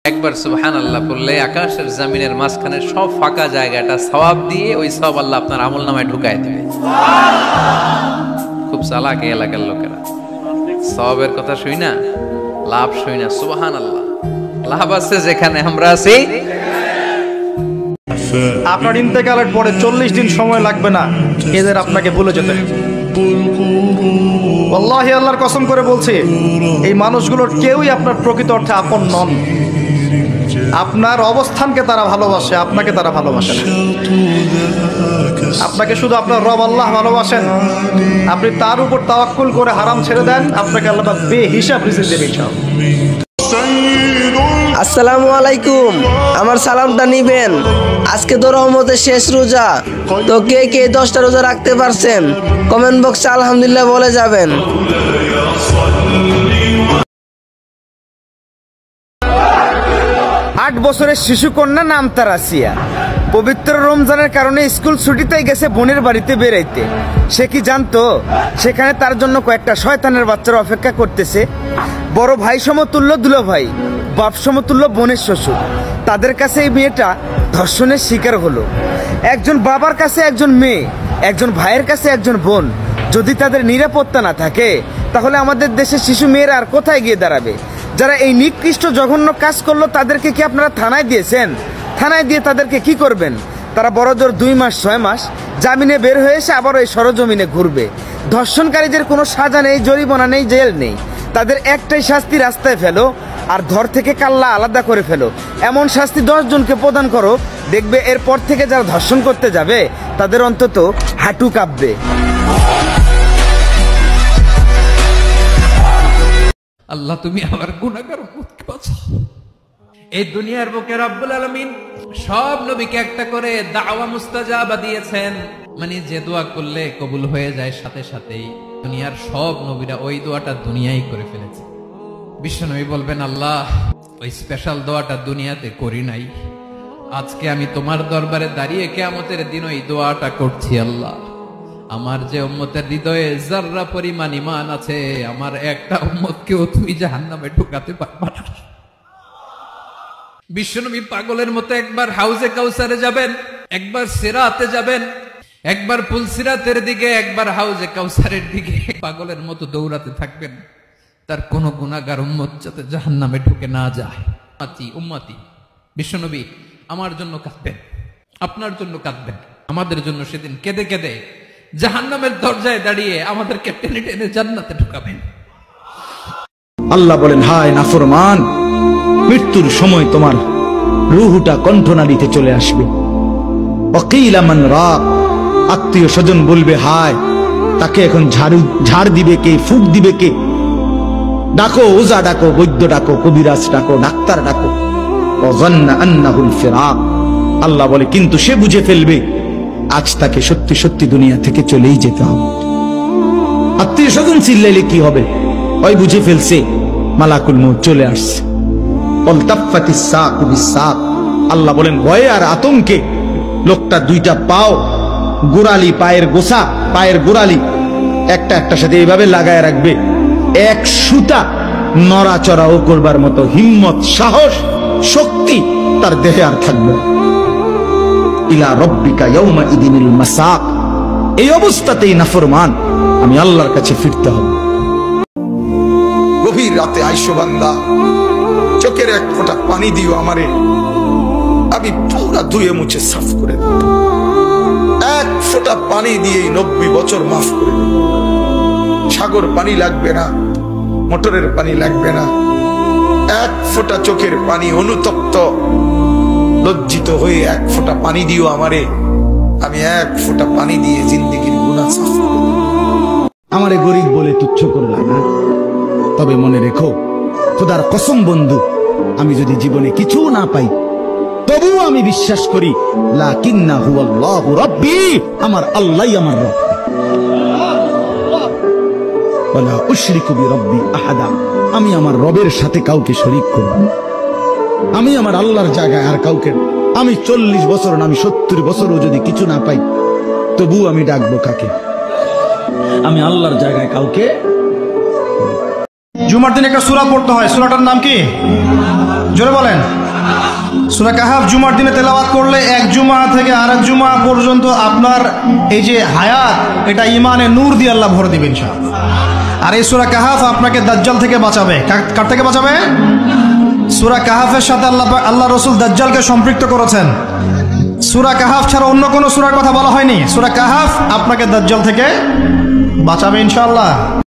একবার সুবহানাল্লাহ বললে আকাশের জমিনের মাঝখানে সব ফাঁকা জায়গাটা সওয়াব দিয়ে ওই সওয়াব আল্লাহ আপনার আমলনামায় ঢুকায় দিবে। খুব চালাক এই এলাকার লোকেরা, সওয়াবের কথা শুই না, লাভ শুই না। সুবহানাল্লাহ, লাভ আছে যেখানে আমরা আছি। আপনার ইন্তেকালের পরে 40 দিন সময় লাগবে না এদের আপনাকে ভুলে যেতে। আল্লাহি আল্লাহর কসম করে বলছি, এই মানুষগুলোর কেউই আপনার প্রকৃত অর্থে আপন নন। আপনার অবস্থানকে তারা ভালোবাসে, আপনাকে তারা ভালোবাসে না। আপনাকে শুধু আপনার রব আল্লাহ ভালোবাসেন। আপনি তার উপর তাওয়াক্কুল করে হারাম ছেড়ে দেন, আপনাকে আল্লাহ বেহিসাব রিজিক দেবে ইনশাআল্লাহ। আসসালামু আলাইকুম, আমার সালামটা নিবেন। আজকে তো রহমতের শেষ রোজা, তো কে কে 10টা রোজা রাখতে পারছেন কমেন্ট বক্সে আলহামদুলিল্লাহ বলে যাবেন। 8 বছরের শিশু কন্যা নাম তার আসিয়া। পবিত্র রমজানের কারণে স্কুল ছুটিতে গেছে বোনের বাড়িতে বেড়াইতে। সে কি জানতো সেখানে তার জন্য কয়েকটা শয়তানের বাচ্চারা অপেক্ষা করতেছে। বড় ভাই সমতুল্য দুলো ভাই, বাপ সমতুল্য বোনের শ্বশুর, তাদের কাছে এই মেয়েটা ধর্ষণের শিকার হলো। একজন বাবার কাছে একজন মেয়ে, একজন ভাইয়ের কাছে একজন বোন। যদি তাদের নিরাপত্তা না থাকে তাহলে আমাদের দেশের শিশু মেয়েরা আর কোথায় গিয়ে দাঁড়াবে? যারা এই নিকৃষ্ট জঘন্য কাজ করলো তাদেরকে কি আপনারা থানায় দিয়েছেন? থানায় দিয়ে তাদেরকে কি করবেন? তারা বড়জোর 2 মাস 6 মাস জামিনে বের হয়ে এসে আবার ওই সরজমিনে ঘুরবে। ধর্ষণকারীদের কোনো সাজা নেই, জরিমানা নেই, জেল নেই। তাদের একটাই শাস্তি, রাস্তায় ফেলো আর ধর থেকে কাল্লা আলাদা করে ফেলো। এমন শাস্তি 10 জনকে প্রদান করো, দেখবে এরপর থেকে যারা ধর্ষণ করতে যাবে তাদের অন্তত হাঁটু কাঁপবে। আল্লাহ তুমি আমার গুনাহগার উম্মতকে বাঁচাও। এই দুনিয়ার বুকে রব্বুল আলামিন সব নবীকে একটা করে দাওয়া মুস্তাজাবা দিয়েছেন, মানে যে দোয়া করলে কবুল হয়ে যায় সাথে সাথেই। দুনিয়ার সব নবীরা ওই দোয়াটা দুনিয়ায় করে ফেলেছে। বিশ্বনবী বলবেন, আল্লাহ ওই স্পেশাল দোয়াটা দুনিয়াতে করি নাই, আজকে আমি তোমার দরবারে দাঁড়িয়ে কিয়ামতের দিন ওই দোয়াটা করছি। আল্লাহ আমার যে উম্মতের হৃদয়ে যাররা পরিমাণ ঈমান আছে, আমার একটা উম্মতকেও তুমি জাহান্নামে ঢুকাতে পারবা না। বিশ্বনবী পাগলের মতো একবার হাউজে কাউসারে যাবেন, একবার সিরাতে যাবেন, একবার পুলসিরাতের দিকে, একবার হাউজে কাউসারের দিকে পাগলের মতো দৌড়াতে থাকবেন। তার কোন গুনাহগার উম্মত যাতে জাহান্নামে ঢুকে না যায়। উম্মতি বিশ্বনবী আমার জন্য কাঁদবেন, আপনার জন্য কাঁদবেন, আমাদের জন্য সেদিন কেঁদে কেঁদে জাহান্নামের দরজায় দাঁড়িয়ে আমাদেরকে টেনে টেনে জান্নাতে ঢুকাবেন। আল্লাহ বলেন, হায় নাফরমান, মৃত্যুর সময় তোমার রূহটা কণ্ঠনালীতে চলে আসবে। ওয়াকিলা মান রাক, আত্মীয় স্বজন বলবে, হায় তাকে এখন ঝাড় দিবে কে, ফুক দিবে কে? ডাকো ওজা, ডাকো বৈদ্য, ডাকো কবিরাজ, ডাকো ডাক্তার, ডাকো। ওয়াযান্না আন্নাহুল ফিরাক, আল্লাহ বলে কিন্তু সে বুঝে ফেলবে আজ তাকে সত্যি সত্যি দুনিয়া থেকে চলেই যেতে হবে। আত্মীয় স্বজন চিল্লাইলে কি হবে? ওই বুঝে ফেলছে মালাকুল মউত চলে আসছে। অলতাফাতিস সাকু বিসাক, আল্লাহ বলেন ভয়ে আর আতঙ্কে লোকটা 2টা পাও, গোড়ালি, পায়ের গোসা, পায়ের গোড়ালি একটা একটার সাথে এইভাবে লাগায় রাখবে। এক সুতা নড়াচড়াও করবার মতো হিম্মত, সাহস, শক্তি তার দেহে আর থাকবে। ইলা রব্বিকা ইয়াউমা ইদিনিল মাসাক, এই অবস্থাতেই নাফরমান আমি আল্লাহর কাছে ফিরতে হবে। গভীর রাতে আইসো বান্দা, চোখের এক ফোঁটা পানি দিও আমারে, আমি পুরা ধুয়ে মুছে সাফ করে দেব। এক ফোঁটা পানি দিয়ে 90 বছর মাফ করে দেব। সাগর পানি লাগবে না, মোটরের পানি লাগবে না, এক ফোঁটা চোখের পানি, অনুতপ্ত লজ্জিত হয়ে এক ফোঁটা পানি দিও আমারে, আমি এক ফোঁটা পানি দিয়ে জিন্দেগির গুনাহ সাফ করে দেব। আমারে গরিব বলে তুচ্ছ করলা না, তবে মনে রেখো খোদার কসম বন্ধু, আমি যদি জীবনে কিছু না পাই তবু আমি বিশ্বাস করি লাকিন্না হুয়াল্লাহু রাব্বি, আমার আল্লাহই আমার রব। ওয়ালা উশরিকু বিরাব্বি আহাদা, আমি আমার রবের সাথে কাউকে শরীক করব না। আমি আমার আল্লাহর জায়গায় আর কাউকে, আমি 40 বছর না, আমি 70 বছরও যদি কিছু না পাই তবু আমি ডাকবো কাকে? আমি আল্লাহর জায়গায় কাউকে। জুমার দিন একটা সূরা পড়তে হয়, সূরাটার নাম কি? জোরে বলেন। সূরা কাহাফ জুমার দিনে তেলাওয়াত করলে এক জুমা থেকে আরেক জুমা পর্যন্ত আপনার এই যে হায়াত, এটা ইমানে নূর দিয়ে আল্লাহ ভরে দিবেন ইনশাআল্লাহ। আর এই সূরা কাহাফ আপনাকে দাজ্জাল থেকে বাঁচাবে। কার থেকে বাঁচাবে? সূরা কাহাফের সাথে আল্লাহ রসুল দাজ্জালকে সম্পৃক্ত করেছেন। সূরা কাহাফ ছাড়া অন্য কোনো সূরার কথা বলা হয়নি। সূরা কাহাফ আপনাকে দাজ্জাল থেকে বাঁচাবে ইনশাআল্লাহ।